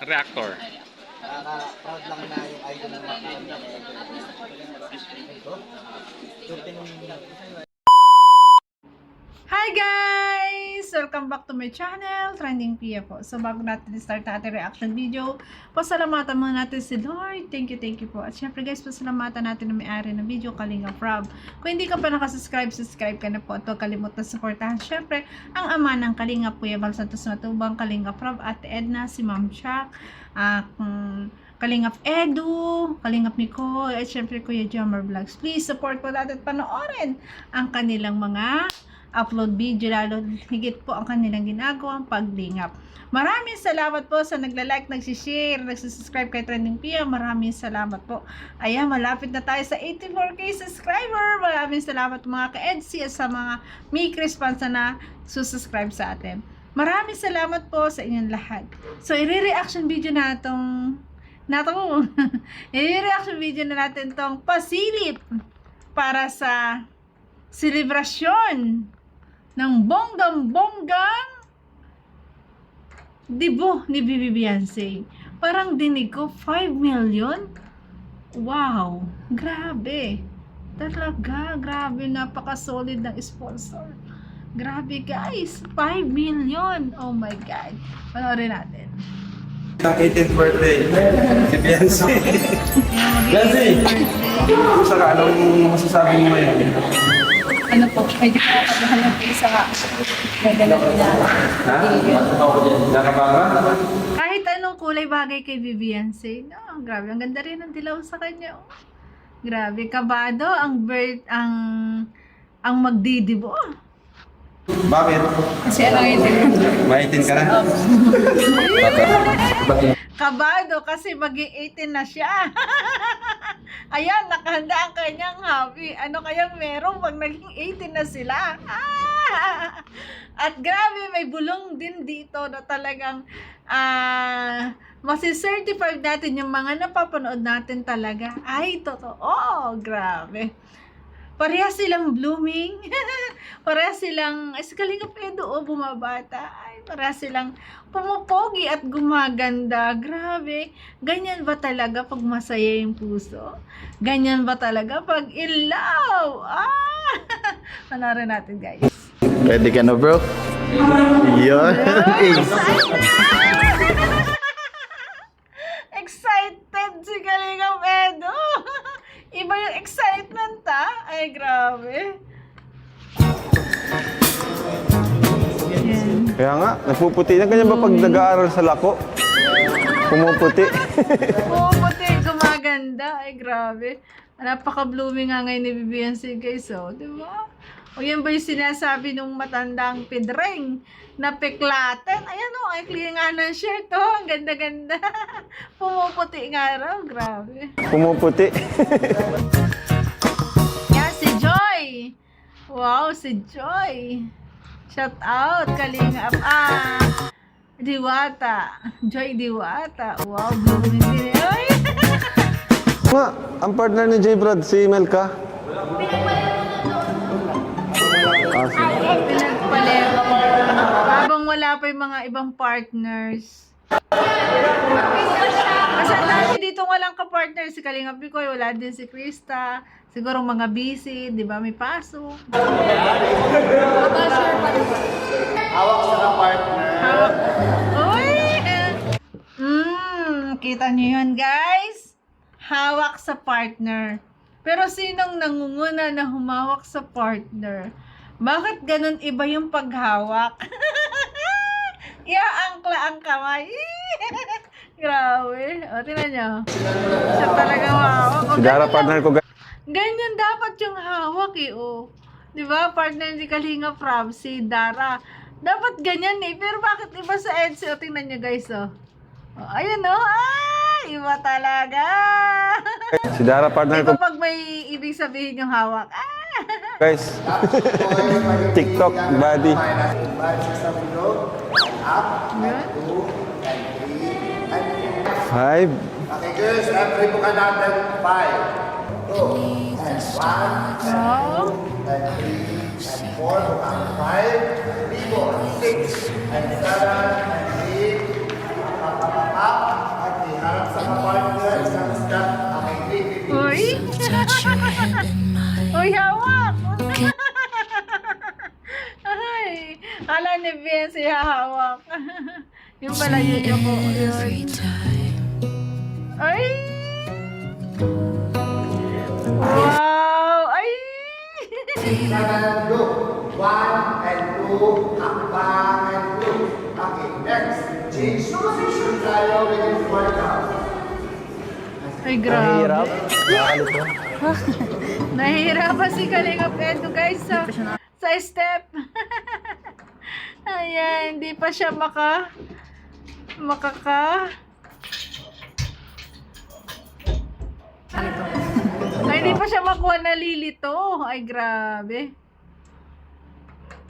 Reactor. Nakaka-proud lang na yung idol ng mga ito. Hi guys! Welcome back to my channel, Trending Pia po. So bago natin start na ating reaction video, pasalamatan muna natin si Lord. Thank you po. At syempre guys, pasalamatan natin na may-ari ng video, Kalinga Prab. Kung hindi ka pa nakasubscribe, subscribe ka na po. At huwag kalimutan supportahan syempre ang ama ng Kalinga Kuya Bal Santos Matubang, Kalinga Prab, Ate Edna, si Ma'am Chuck, Kalingap Edu, Kalingap Nicole, at syempre Kuya Jammer Vlogs. Please support po natin at panoorin ang kanilang mga upload video, lalo higit po ang kanilang ginagawang paglingap. Maraming salamat po sa nagla-like, nagsishare, nagsusubscribe kay Trending Pia. Maraming salamat po. Ayan, malapit na tayo sa 84k subscriber. Maraming salamat mga ka-EDSI at sa mga Mikris fans na susubscribe sa atin. Maraming salamat po sa inyong lahat. So, i-reaction video na i-reaction video na natin tong pasilip para sa selebrasyon ng bonggang-bonggang debut ni Bibi Beyonce. Parang dinig ko 5 million. Wow, grabe. Talaga, grabe, napaka-solid ng sponsor. Grabe guys, 5 million. Oh my God. Panoorin natin. Ang 18th birthday si Beyonce. Beyonce! Kumusta ka? Anong masasabi mo ngayon? Ano po, medyo nakakabahan po sa gaganap na. Ha? Nakababa? Kahit anong kulay bagay kay Beyonce. No, grabe, ang ganda rin ng dilaw sa kanya. Oh. Grabe, kabado ang magdidibo. Bakit? Kasi ano yun? Maitin ka na? Kabado kasi magi-18 na siya. Ayan, nakahanda ang kanyang hobby. Ano kayang meron pag naging 18 na sila? At grabe, may bulong din dito na talagang masi-certify natin yung mga napapanood natin talaga. Ay, totoo. Grabe. Parehas silang blooming. Parehas silang, si Kalingap Edu, bumabata. Ay, parehas silang pumupogi at gumaganda. Grabe. Ganyan ba talaga pag masaya yung puso? Ganyan ba talaga pag in love? Panarin natin, guys. Ready ka na, bro? Yun. Excited si Kalingap Edu. Iba yung excitement, Ay, grabe. Yan. Kaya nga, nagpuputi na. Ganyan ba pag nag-aaral sa lako? Pumuputi. Pumuputi, gumaganda. Ay, grabe. Napaka-blooming nga ngayon ni Beyonce, guys, di ba? O yan ba yung sinasabi nung matandang Pedreng na peklaten? Ayan ay clear nga ng shirt, ang ganda-ganda. Pumuputi nga raw, grabe. Pumuputi. Yan, si Joy. Wow, si Joy. Shout out, Kalingap. Diwata. Joy Diwata. Wow, blooming din. Ay! Nga, ang partner ni J. Brad, si Melka. Pinagpalero. Habang wala pa yung mga ibang partners. Kasi dami dito walang ka-partner. Si Kalingap Picoy, wala din si Krista. Siguro mga busy, di ba? May pasok. Hawak sa ka-partner. Hawak. Uy! Kita nyo yun, guys? Hawak sa partner. Pero sinong nangunguna na humawak sa partner? Bakit ganun iba yung paghawak? Iaangkla ang kamay. Grabe. O, tingnan nyo. Siya talaga hawak. Si Dara, partner ko. Ganyan dapat yung hawak Di ba? Partner ni Kalinga Prab, si Dara. Dapat ganyan Pero bakit iba sa EDSI? O, tingnan nyo guys ayan iba talaga. Si Dara, partner ko. Iba pag may ibig sabihin yung hawak. Guys, TikTok, buddy. Five. Okay, girls, every book natin 5, 2, and 1, Wow. and 3, and 4, buka. 5, libon. 6, and 7, and 8. Up, at iharap sa kapartner, isang step, aking 350. Uy! Uy, hawak! Ay! Kala ni Vince, hahawak. Yung pala yun yung po. Yun. Ay! Wow! Ay! 7, look. 1 and 2, hakbang and look. Okay, next. Change position tayo within 4 counts. Ay, grabe. Nakakalito. Nahihirapan si Kalingap Edu guys sa step. Ayan, hindi pa siya Ay, hindi pa siya makuha, nalilito. Ay, grabe.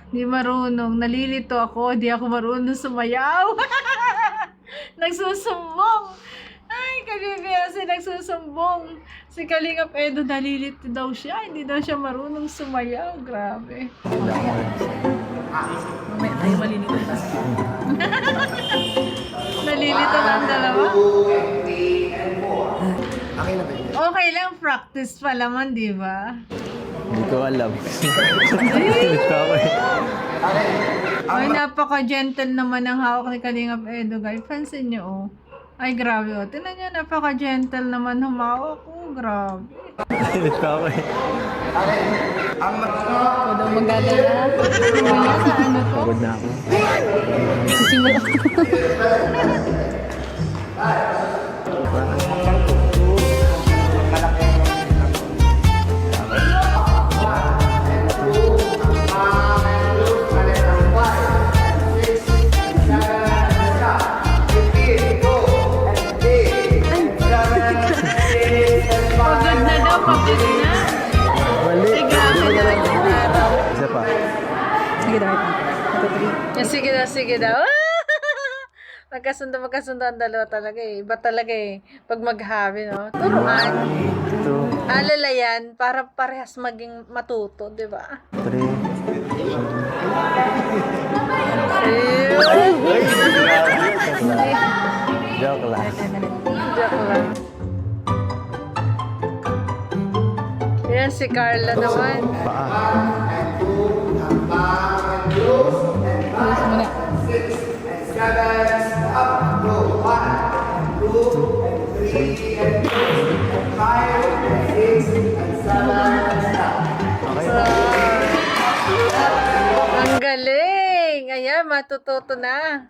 Hindi marunong. Nalilito ako. Hindi ako marunong sumayaw. Nagsusumbong. Ay, kasi nagsusumbong. Si Kalingap Edo, nalilito daw siya. Hindi daw siya marunong sumayaw. Grabe. May tayo malilito pa. Nalilito lang dalawa. 2, 3, and 4. Okay na ba yun? Okay lang, practice pa naman, di ba? Hindi ko alam. Ay, napaka-gentle naman ang hawak ni Kalingap Edo, guys. Pansin niyo, oh. Ay, grabe, oh. Tingnan niyo, napaka-gentle naman humawak. Oh, grabe. Ako daw magdadala. Wala sa ano to? Pagod na ako. Sisimula. Pagod na daw, pagod na. Mali. Ay, grabe na lang yung araw. Isa pa. Sige daw. Ito, 3. Sige daw. Magkasundo ang dalawa talaga eh. Iba talaga eh. Pag maghabi, no? Turuan. 2, Alala yan, para parehas maging matuto, di ba? 3. Ayun. Joke lang. Joke lang. Yan, si Carla naman. Paa. Close mo na. 7, up, go. 1, 2, 3, and 5, 6, and 7, stop. Ang galing! Ayan, matututo na.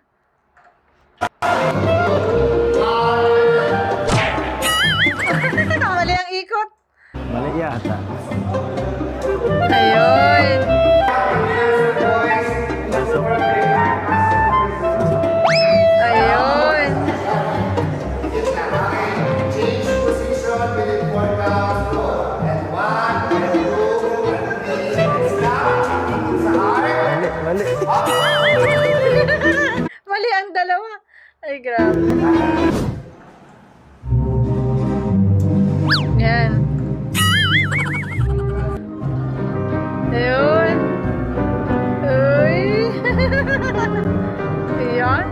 Mali ang ikot. Mali yata. Ayun. Ayun. Change position within 4 counts, go. And 1, 2, 3, and stop. Sa heart. Mali. Mali ang dalawa. Ay, grabe. Yan. Ayun. Uy. Ayan.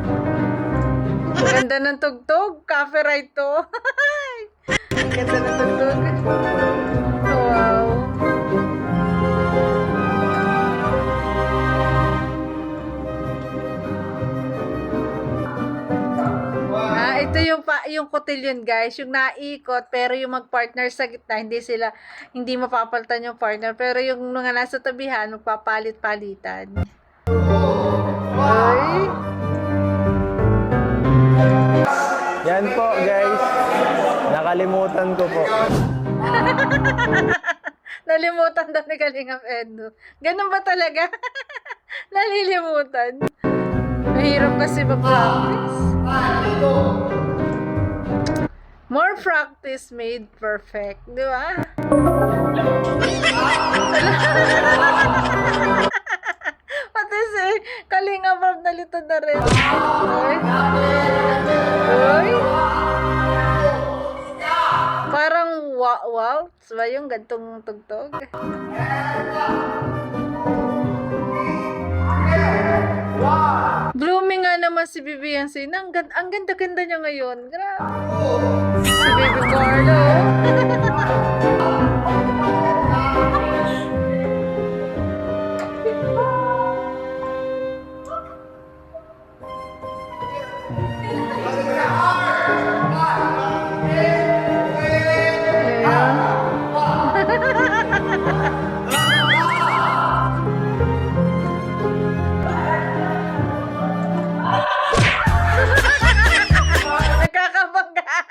Ganda ng tugtog. Copyright to. Ganda ng tugtog. Wow. Ito yung cotillion guys, yung naikot pero yung mag-partner sa gitna, hindi mapapalitan yung partner, pero yung mga nasa tabihan magpapalit-palitan. Ay. Yan po guys. Nakalimutan ko po. Nalimutan daw ni Kalingap Edu. Ganun ba talaga? Nalilimutan. Mahirap kasi mag-practice. More practice made perfect. Di ba? Pati si Kalingap Rob nalito na rin. Uy. Uy. Parang waltz ba yung gantong tugtog? naman si Vivian Sina. Ang ganda-ganda niya ngayon. Grabe. Si Baby Carlo. Nakakabanggaan.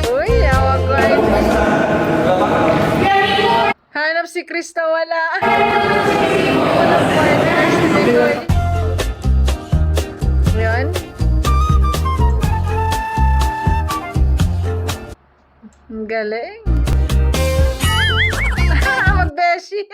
Uy, awag ko ay. Hanap si Krista, wala. Walang partner, si Bigoy. Yun. Ang galing. Mag-beshi.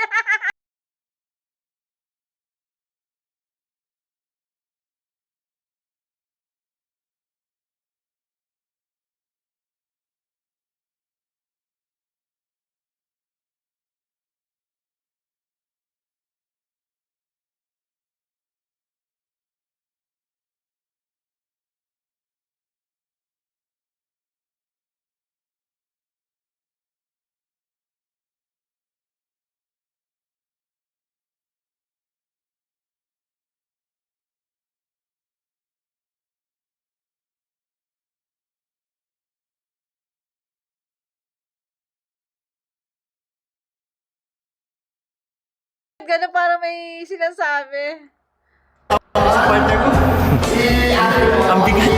Gano'n para may sinasabi. Ang bigat.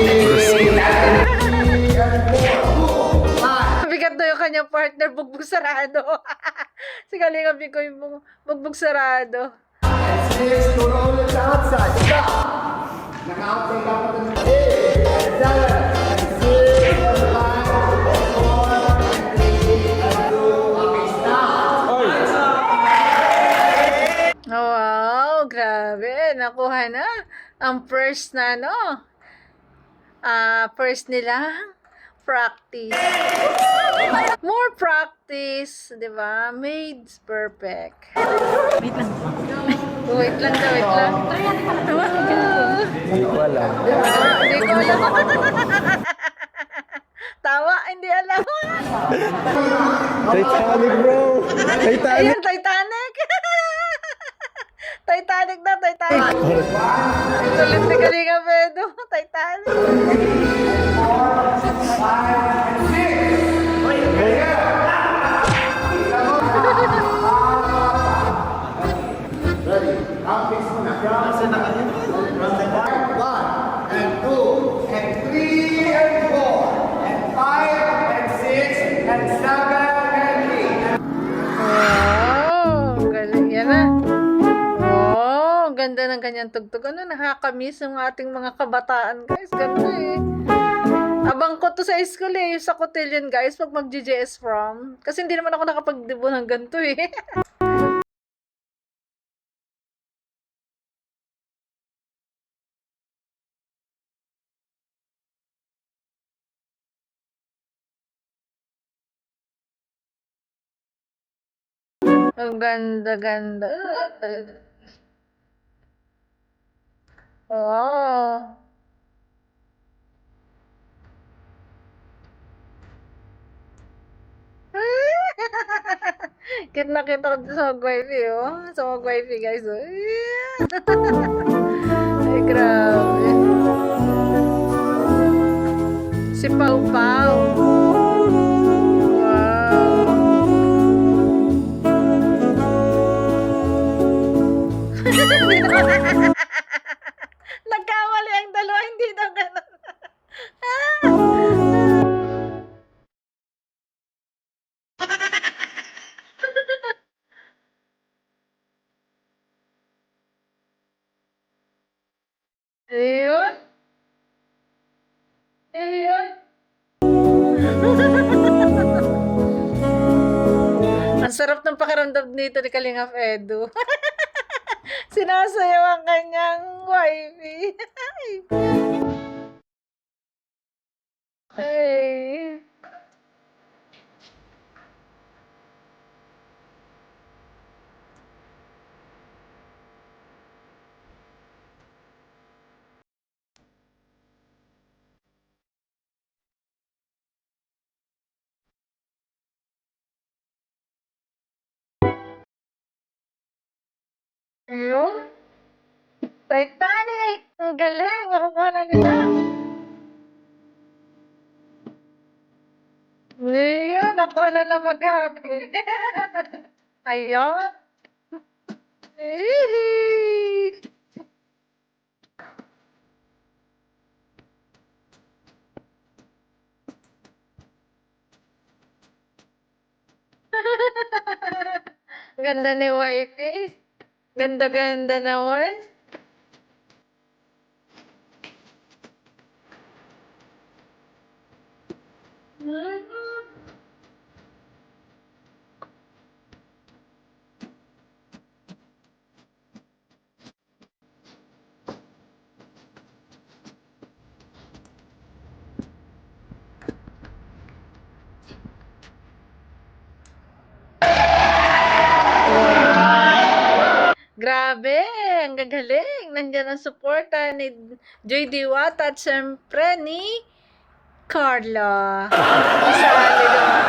Bigat na yung kanyang partner, bugbog sarado. Si Kalinga Bigoy yung bugbog sarado. Six, turo ulit sa outside. Stop! Naka-outside dapat ng 8, 7, 6, 5, 4, 3, 2, okay, stop! Wow, grabe. Nakuha na. Ang first na, first nila, practice. More practice, di ba? Made's perfect. Wait lang. Wait lang. Wala. Hindi ko alam. Tawa, hindi alam. Titanic, bro! Titanic! Ayun, Titanic. Titanic na, Titanic. Tulit ni Kalinga Pedro, Titanic. Ready? Ang fix mo na. Kasi na kanya. 1, and 2, and 3, and 4, and 5, and 6, and 7, and 8. Wow, galing yan na. Oh, ganda ng kanyang tugtog. Ano, nakakamiss yung ating mga kabataan, guys. Ganda eh. Abang ko to sa school eh, sa cotillion, guys, pag mag-GJS prom. Kasi hindi naman ako nakapag-debo ng ganito eh. Ang ganda-ganda. Wow. Kita ko sa mag-wifi, oh. Sa mag-wifi, guys, oh. Ay, grabe. Si Pau Pau. Wow. Nagkamali ang dalawa, hindi daw ganun. Ayun. Ayun. Ang sarap ng pakiramdam nito ni Kalingap Edu. Sinasayaw ang kanyang wifey. Ay. Ayun. Titanic! Ang galing! Nakakala nila. Ayun, ako na mag-happy. Ayun. Hihi. Ganda ni Wifey. Ganda-ganda naman. Grabe, ang gagaling. Nandiyan ang suporta ni Joy Diwata at syempre ni Carla. Isali doon.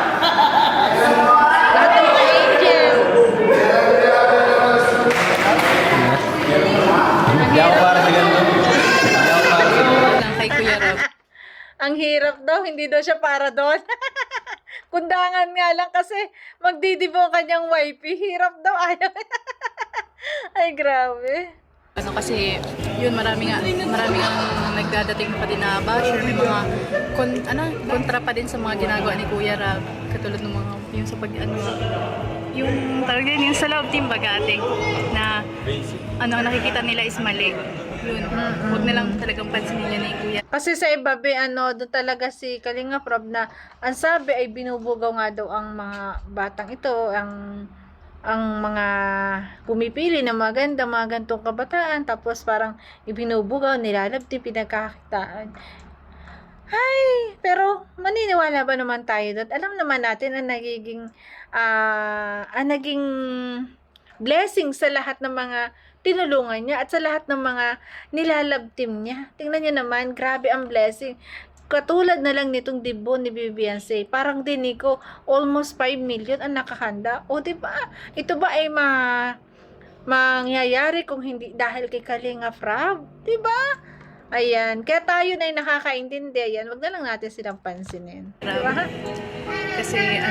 Lahat ng mga angel. Hindi ako para sa ganito. Hindi ako para sa Lang kay Kuya Rob. Ang hirap daw, hindi daw siya para doon. Kundangan nga lang kasi magdidibo kanyang wifey. Hirap daw, ayaw. Ay, grabe. Ano kasi, yun, marami nga nagdadating pa din na basher. May mga kontra pa din sa mga ginagawa ni Kuya Rob. Katulad ng mga, yung sa yung talaga yung sa love team bagating na ang nakikita nila is mali. Yun, huwag na lang talagang pansinin niya ni Kuya. Kasi sa iba, doon talaga si Kalinga Prab na ang sabi ay binubugaw nga daw ang mga batang ito, ang mga pumipili na maganda, mga gantong kabataan, tapos parang ibinubugaw, nilalabti, pinagkakitaan. Ay, pero maniniwala ba naman tayo doon? Alam naman natin ang naging blessing sa lahat ng mga tinulungan niya at sa lahat ng mga nilalabtim niya. Tingnan niyo naman, grabe ang blessing. Katulad na lang nitong dibo ni Beyonce, parang dinig ko almost 5 million ang nakahanda. O diba? Ito ba ay mangyayari kung hindi dahil kay Kalinga Prab? Diba? Ayan. Kaya tayo na ay nakakaintindi. Ayan. Wag na lang natin silang pansinin. Diba? Kasi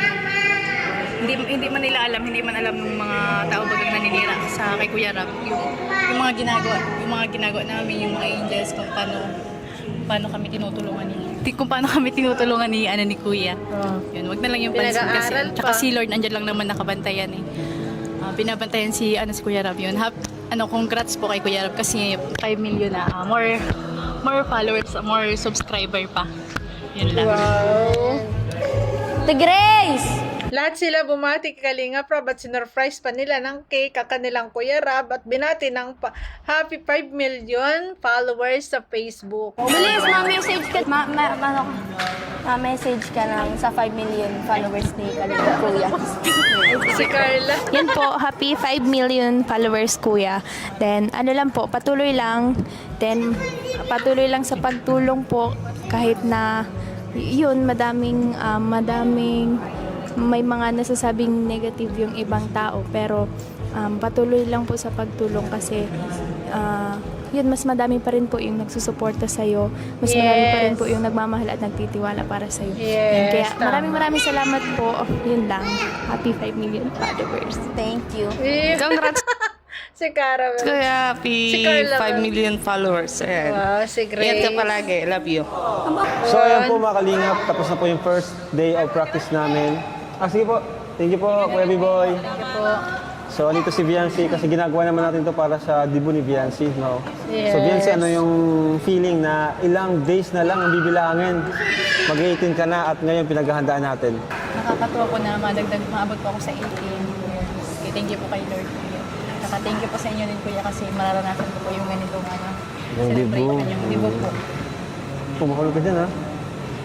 hindi man alam ng mga tao bagang naninira sa kay Kuya Rob yung mga ginagawa namin, yung mga angels, kung paano kami tinutulungan ni Kuya. Yun, wag na lang yung pansin kasi Pinag-aaral tsaka pa. si Lord andyan lang naman nakabantayan eh. Binabantayan si Kuya Rob yun. Congrats po kay Kuya Rob kasi 5 million na more followers, more subscriber pa. Yun lang. Wow. The Grace! Lahat sila bumati kay Kalinga Prab at sinurprise pa nila ng cake ang kanilang Kuya Rob at binati ng happy 5 million followers sa Facebook. Bilis, ma-message ka. Ma-message ka lang sa 5 million followers ni Kalinga Kuya. Si Carla. Yan po, happy 5 million followers Kuya. Then, ano lang po, patuloy lang. Then, patuloy lang sa pagtulong po kahit na yun, madaming may mga nasasabing negative yung ibang tao, pero patuloy lang po sa pagtulong kasi yun, mas madami pa rin po yung nagsusuporta sa'yo, mas marami pa rin po yung nagmamahal at nagtitiwala para sa'yo. Yes, Kaya tama. maraming salamat po. Yun lang. Happy 5 million followers. Thank you. Congrats Si Cara. Kuya, Si happy Carla 5 million followers. Ayan. Wow, si Grace. Ingat ka palagi. Love you. So ayan po mga kalingap, tapos na po yung first day of practice namin. Sige po. Thank you po, Kuya B-Boy. So andito si Beyonce kasi ginagawa naman natin to para sa dibo ni Beyonce, no? Yes. So Beyonce, ano yung feeling na ilang days na lang ang bibilangin? Mag-18 ka na at ngayon pinaghahandaan natin. Nakakatuwa po na maabot po ako sa 18 years. Okay, thank you po kay Lord. Saka thank you po sa inyo din Kuya kasi mararanasan ko po yung ganitong Yung dibo. celebration, yung dibo po. Pumakulog ka dyan, ha?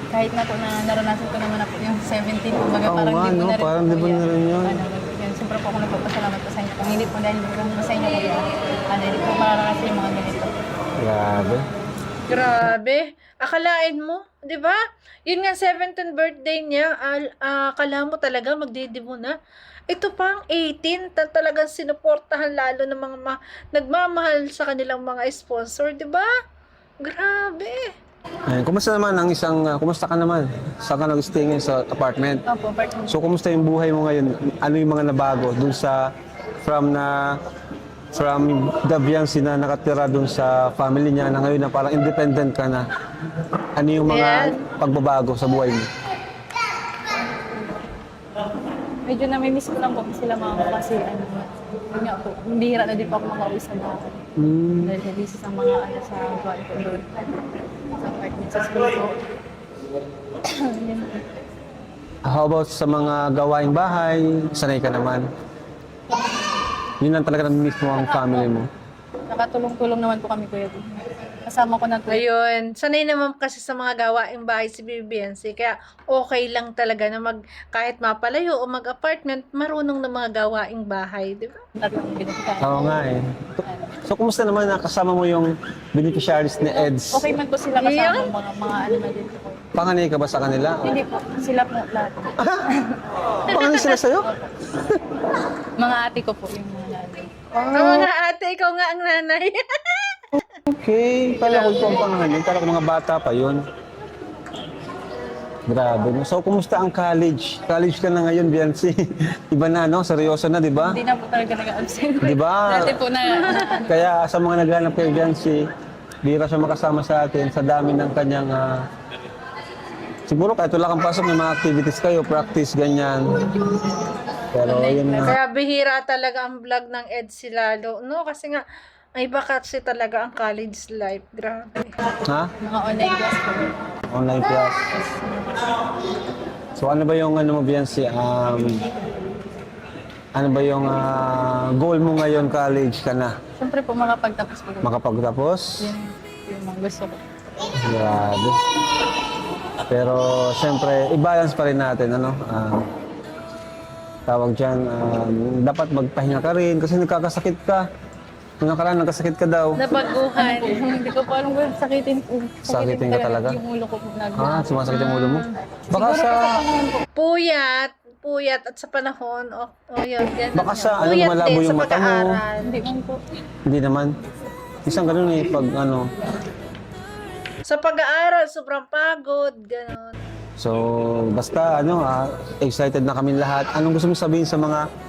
Kahit na po na naranasan ko naman na po yung 17, kumbaga Oo parang nga, dibo no? na rin Parang po, dibo Kuya. na rin yun. Yun, siyempre po ako nagpapasalamat po sa inyo. Kung hindi po dahil po sa inyo Kuya, hindi po mararanasan yung mga ganito. Grabe. Grabe. Akalain mo, 'di ba? Yun nga 17th birthday niya, akala mo talaga magdidibo na. Ito pang 18, talagang sinuportahan lalo ng mga nagmamahal sa kanilang mga sponsor, 'di ba? Grabe. Ayun, kumusta naman ang kumusta ka naman? Saan ka nag-stay ngayon sa apartment? Opo, partner. So, kumusta yung buhay mo ngayon? Ano yung mga nabago dun sa, from the Viancy na nakatira dun sa family niya na ngayon na parang independent ka na? Ano yung mga pagbabago sa buhay mo? Medyo namimiss ko lang po sila mama kasi yun nga po, bihira na din po ako makauwi sa bahay. Dahil busy sa mga sa buwan ko doon. Sa apartment sa school ko. Yun po. How about sa mga gawaing bahay? Sanay ka naman? Yun lang talaga namimiss mo ang family mo? Nakatulong-tulong naman po kami kuya doon. Kasama ko na to. Ayun, sanay naman kasi sa mga gawaing bahay si BBNC, kaya okay lang talaga na kahit mapalayo o mag-apartment, marunong na mga gawaing bahay, di ba? Tatlong binigay. Oo nga eh. So, kumusta naman nakasama mo yung beneficiaries ni EDS? Okay man po sila kasama, mga ano na din po. Panganay ka ba sa kanila? Hindi po, sila po lahat. Panganay sila sa'yo? Mga ate ko po yung mga nanay. Oo nga ate, ikaw nga ang nanay. Okay, pala ko ang pangalan. Kala ko mga bata pa yun. Grabe. No? So, kumusta ang college? College ka na ngayon, Biancy. Iba na, no? Seryoso na, di ba? Hindi na po talaga nag-absent. Di ba? Dati po na Kaya sa mga naghanap kay Biancy, bira siya makasama sa atin sa dami ng kanyang... siguro kahit wala kang pasok, may mga activities kayo, practice, ganyan. Pero yun na. Kaya bihira talaga ang vlog ng EDSI lalo, no? Kasi nga, ay baka kasi talaga ang college life. Grabe. Ha? mga online class po. Online class. So ano ba yung ano mo, Biancy? Ano ba yung goal mo ngayon, college ka na? Siyempre po makapagtapos po. Makapagtapos? Yun yung mga gusto ko. Grabe. Pero siyempre, i-balance pa rin natin, ano? Tawag dyan, dapat magpahinga ka rin kasi nagkakasakit ka. Nung nakaraan, nagkasakit ka daw. Nabaguhan. Hindi ko pa alam kung Sakitin ka talaga? Yung ulo ko po Sumasakit yung ulo mo? Baka sa... Puyat at sa panahon, yun, ganun. Baka sa ano, Puyat malabo din yung sa mata mo. pag-aaral. Hindi man po. Hindi naman. Isang ganun eh, pag ano. Sa pag-aaral, sobrang pagod, gano'n. So, basta ano, excited na kami lahat. Anong gusto mong sabihin sa mga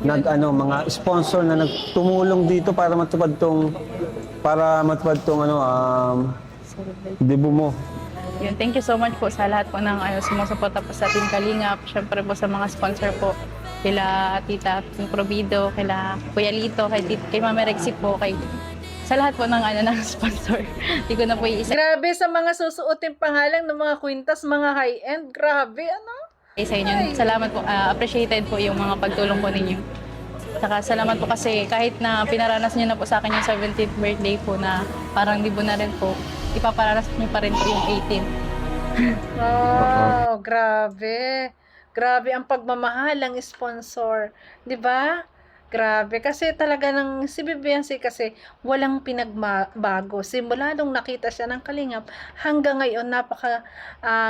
mga sponsor na nagtumulong dito para matupad tong debut mo? Yun, thank you so much po sa lahat po ng sumusuporta po sa Team Kalingap. Siyempre po sa mga sponsor po. Kila Tita Provido, kila Kuya Lito, kay Mama Rexy po, sa lahat po ng ng sponsor. Hindi ko na po iisa. Grabe sa mga susuotin pangalan ng mga kwintas, mga high-end. Grabe, ano? Sa inyo. Salamat po. Appreciated po yung mga pagtulong po ninyo. Saka salamat po kasi kahit na pinaranas niyo na po sa akin yung 17th birthday po na parang libo na rin po, ipaparanas niyo pa rin po yung 18. Oh, grabe. Grabe ang pagmamahal ng sponsor. 'Di ba? Grabe. Kasi talaga ng si BBNC kasi walang pinagbago. Simula nung nakita siya ng Kalingap, hanggang ngayon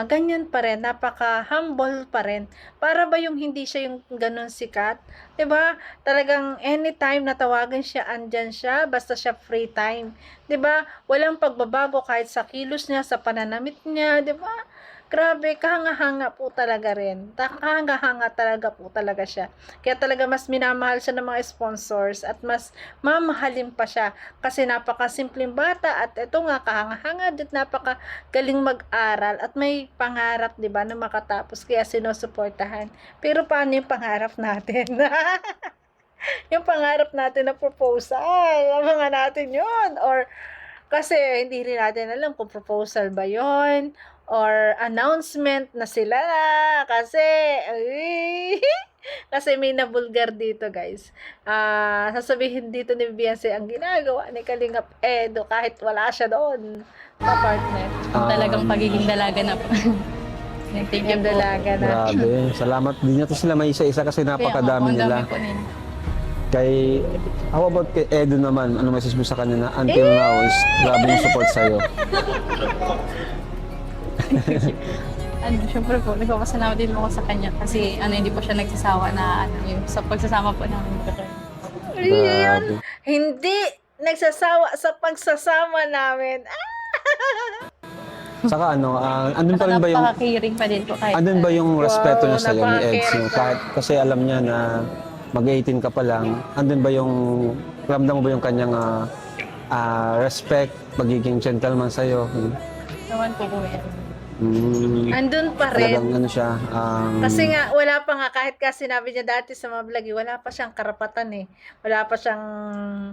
ganyan pa rin. Napaka-humble pa rin. Para ba yung hindi siya yung ganun sikat? 'Di ba? Talagang anytime na tawagan siya, andyan siya. Basta siya free time. 'Di ba? Walang pagbabago kahit sa kilos niya, sa pananamit niya. 'Di ba? Grabe, kahanga-hanga po talaga rin. Kahanga-hanga talaga po talaga siya. Kaya talaga mas minamahal siya ng mga sponsors at mas mamahalin pa siya. Kasi napakasimpleng bata at ito nga kahanga-hanga at napakagaling mag-aral at may pangarap, di ba, na makatapos. Kaya sinusuportahan. Pero paano yung pangarap natin? Yung pangarap natin na proposal. Abangan natin yun. Or kasi hindi rin natin alam kung proposal ba yun or announcement na sila na kasi kasi may nabulgar dito, guys. Sasabihin dito ni Beyonce ang ginagawa ni Kalingap Edo kahit wala siya doon sa partner. Talagang pagiging dalaga na po. Thank you Yung po. dalaga na. Grabe. Salamat. Di natin sila may isa-isa kasi napakadami nila. Po nila. How about kay Edo naman? Ano message mo sa kanya na until now is grabe yung support sa'yo? Syempre po, nagpapasalamat din po ako sa kanya kasi hindi po siya nagsasawa na yung sa pagsasama po namin. Grabe. Hindi nagsasawa sa pagsasama namin. Saka andun pa rin ba yung Napaka-caring pa din po kahit andun ba yung respeto niya sa'yo ni Eds? napaka-caring Yung pa. kahit, kasi alam niya na mag-18 ka pa lang, andun ba yung, ramdam mo ba yung kanyang respect, pagiging gentleman sa'yo? naman po kuya. Andun pa rin. Talagang ano siya, Kasi nga, wala pa nga, kahit ka sinabi niya dati sa mga vlog, wala pa siyang karapatan eh. Wala pa siyang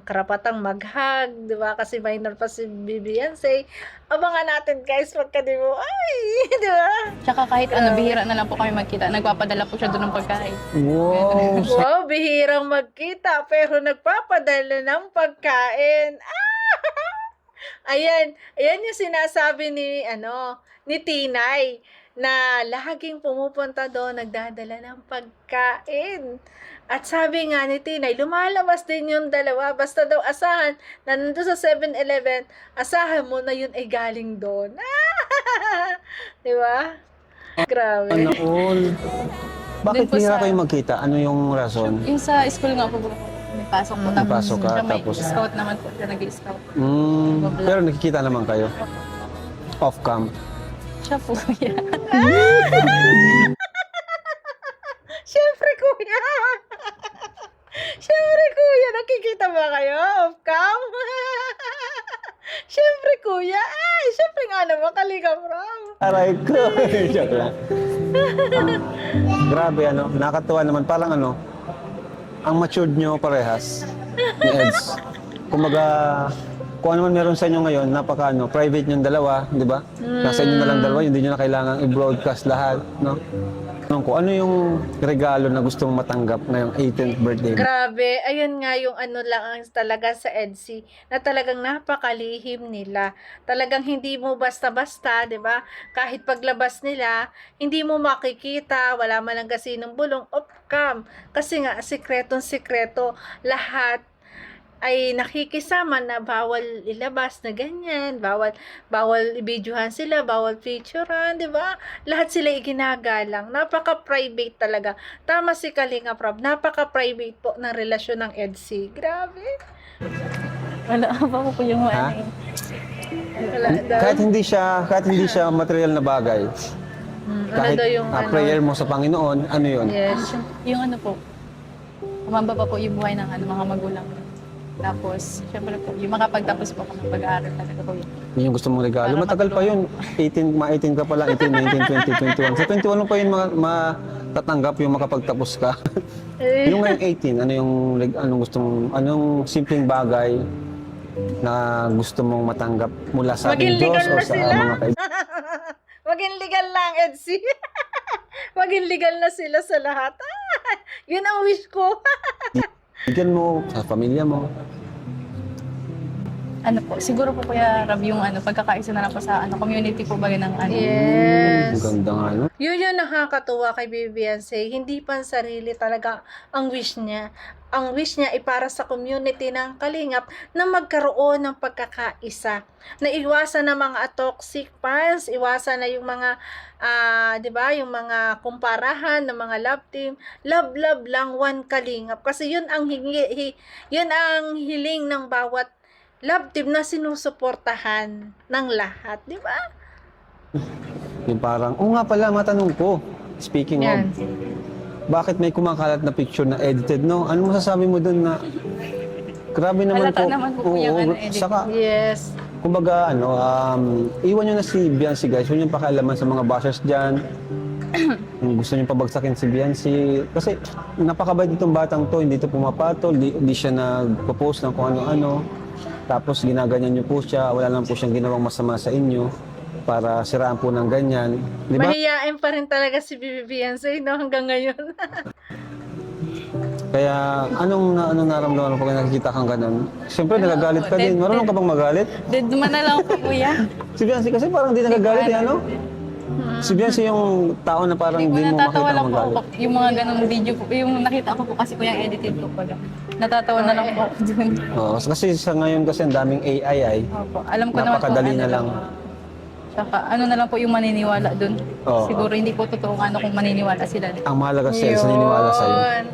karapatang mag-hug, di ba? Kasi minor pa si Beyonce. Abangan natin guys, pagka di mo, ay, di ba? Tsaka kahit bihira na lang po kami magkita, nagpapadala po siya doon ng pagkain. wow, Wow, bihirang magkita, pero nagpapadala ng pagkain. Ayan yung sinasabi ni Tinay na laging pumupunta doon, nagdadala ng pagkain. At sabi nga ni Tinay, lumalabas din yung dalawa. Basta daw asahan na nandun sa 7-Eleven, asahan mo na yun ay galing doon. Di ba? Grabe. ano all. Bakit Din po bihira sa- kayo magkita? Ano yung rason? Yung sa school nga po, may pasok po. May pasok ka, siya may tapos- scout naman po, siya nag-scout. Pero nakikita naman kayo? Off-cam? Siya po kuya. Siyempre, kuya. Siyempre, kuya. Nakikita ba kayo? Off-cam? Siyempre, kuya. Ay, siyempre nga naman. Kaligam raw. Aray ko! Joke lang. Grabe, nakakatuwa naman. Parang ang matured nyo parehas ni Eds. Kumbaga, kung ano man meron sa inyo ngayon, private yung dalawa, di ba? Nasa inyo na lang dalawa, hindi nyo na kailangan i-broadcast lahat, no? Tanong ko, ano yung regalo na gusto mong matanggap ngayong 18th birthday mo? Grabe. Ayun nga yung lang talaga sa EDSI na talagang napakalihim nila. Talagang hindi mo basta-basta, di ba? Kahit paglabas nila, hindi mo makikita, wala man lang gasinong bulong, off-cam. Kasi nga, sikretong-sikreto, lahat ay nakikisama na bawal ilabas na ganyan, bawal i-videohan sila, bawal featurean, di ba? Lahat sila iginagalang. Napaka-private talaga. Tama si Kalinga Prab, napaka-private po ng relasyon ng EDSI. Grabe. Wala pa po yung Ha? Wala daw. Kahit hindi siya material na bagay, kahit daw yung prayer mo sa Panginoon, ano yun? Yes. Yung po, umamba pa po yung buhay ng mga magulang. Tapos, syempre po, yung makapagtapos po kami pag-aaral talaga po yun. Yun yung gusto mong regalo. Para Matagal pa yun. 18 ka pa lang, 18, 19, 20, 21. Sa 21 mo pa yun matatanggap yung makapagtapos ka. Yung ngayong 18, anong simpleng bagay na gusto mong matanggap mula sa ating Maging Diyos legal o na sa sila. mga kaibigan? Maging legal lang, EDSI. Maging legal na sila sa lahat. Yun ang wish ko. Bigyan mo, sa pamilya mo. Siguro po Kuya Rab, yung pagkakaisa na lang po sa community po ba ng Yes. Ang ganda nga, no? Yun yung nakakatuwa kay Beyonce. Hindi pa sarili talaga ang wish niya. Ang wish niya ay para sa community ng Kalingap na magkaroon ng pagkakaisa. Na iwasan ng mga toxic fans, iwasan na yung mga, di ba, yung mga kumparahan ng mga love team. Love lang, one Kalingap. Kasi yun ang yun ang hiling ng bawat love team na sinusuportahan ng lahat, di ba? Yung parang, nga pala, matanong ko. Speaking of, bakit may kumakalat na picture na edited, no? Ano masasabi mo dun na, grabe naman Halata po. naman po yung edit. Saka, Yes. kumbaga, iwan nyo na si Beyonce, guys. Huwag nyo pakialaman sa mga bashers dyan. Kung gusto nyo pabagsakin si Beyonce. Kasi, napakabait itong batang to. Hindi ito pumapatol. Hindi siya nagpo-post ng kung ano-ano. Tapos, ginaganyan nyo po siya. Wala lang po siyang ginawang masama sa inyo para siraan po ng ganyan. Di ba? Mahiyain pa rin talaga si Beyonce, no? Hanggang ngayon. Kaya, anong naramdaman mo pag nakikita kang ganun? Siyempre, nagagalit ka din. Marunong ka bang magalit? Duman na lang po Kuya. Si Beyonce kasi parang hindi nagagalit, ano? Si Beyonce yung tao na parang Hindi hindi po mo makita natatawa lang po magalit. ako. Yung mga ganong video po, yung nakita ko po kasi po yung edited ko pala. Natatawa na lang po ako dun. Oo, kasi sa ngayon kasi ang daming AI ay Opo. Alam ko naman po napakadali ano na lang. Tsaka ano na lang po yung maniniwala dun. Oo. Siguro hindi po totoo kung ano kung maniniwala sila. Ang mahalaga sales, naniniwala sa'yo. Yun.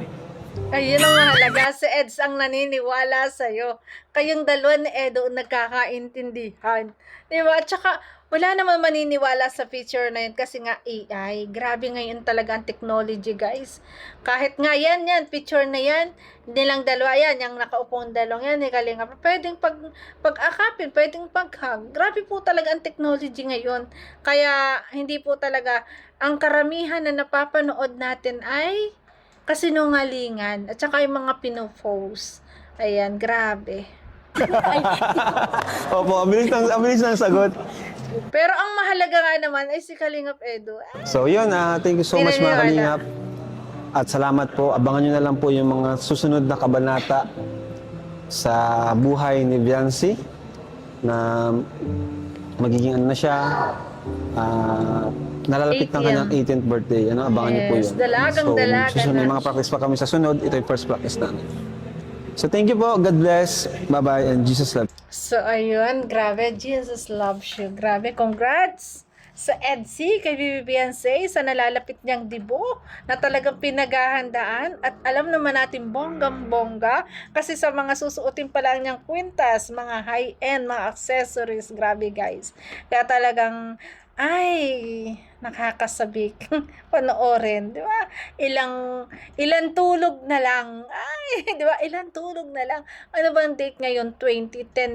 Ayun ang mahalaga. Si Eds ang naniniwala sa'yo. Kayong dalawa ni Edo ang nagkakaintindihan. Diba? Tsaka, wala naman maniniwala sa feature na yun kasi nga AI. Grabe ngayon talaga ang technology, guys. Kahit nga yan, feature na yan, nilang dalawa yan, yung nakaupong dalawang yan, ni Kalinga. Pwedeng pag-akapin, pwedeng pag-hug. Grabe po talaga ang technology ngayon. Kaya, hindi po talaga, ang karamihan na napapanood natin ay kasinungalingan at saka yung mga pinopost. Ayan, grabe. Opo, ang bilis ng sagot. Pero ang mahalaga nga naman ay si Kalingap Edo. So yun, thank you so much mga Naniniwala. kalingap. At salamat po. Abangan nyo na lang po yung mga susunod na kabanata sa buhay ni Viancy na magiging ano na siya, nalalapit ng 18th. kanyang 18th birthday. Ano, abangan nyo po Yes, yun. dalagang-dalaga So, susunod, may na. mga practice pa kami sa sunod. Ito yung first practice namin. So thank you po. God bless. Bye-bye and Jesus love. So, ayun, grabe, Jesus loves you. Grabe, congrats sa EDC, kay Bibi Beyonce, sa nalalapit niyang debut na talagang pinaghahandaan at alam naman natin bonggang-bongga kasi sa mga susuotin pa lang niyang kwintas, mga high-end, mga accessories, grabe guys. Kaya talagang, ay, nakakasabik panoorin, di ba? Ilang tulog na lang. Ay, di ba? Ilang tulog na lang. Ano bang date ngayon? 10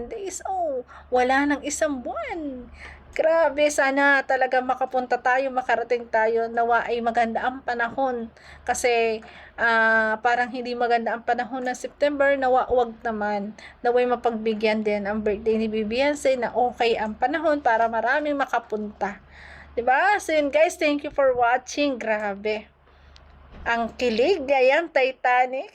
days. Oh, wala nang isang buwan. Grabe, sana talaga makapunta tayo, makarating tayo. Nawa ay maganda ang panahon. Kasi parang hindi maganda ang panahon ng September. Nawa, wag naman. Naway mapagbigyan din ang birthday ni Beyonce na okay ang panahon para maraming makapunta. Diba? So yun guys, thank you for watching. Grabe. Ang kilig, ayan, Titanic.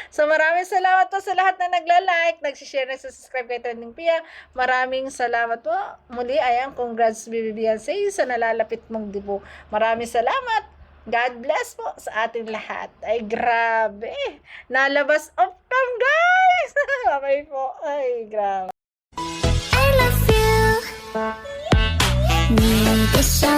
So maraming salamat po sa lahat na nagla-like, nagsishare, nagsasubscribe kay Trending Pia. Maraming salamat po. Muli, ayan, congrats Bibi Beyonce sa nalalapit mong debut. Maraming salamat. God bless po sa ating lahat. Ay, grabe. Nalabas of cam, guys. Okay po. Ay, grabe. I love you. Need the sun.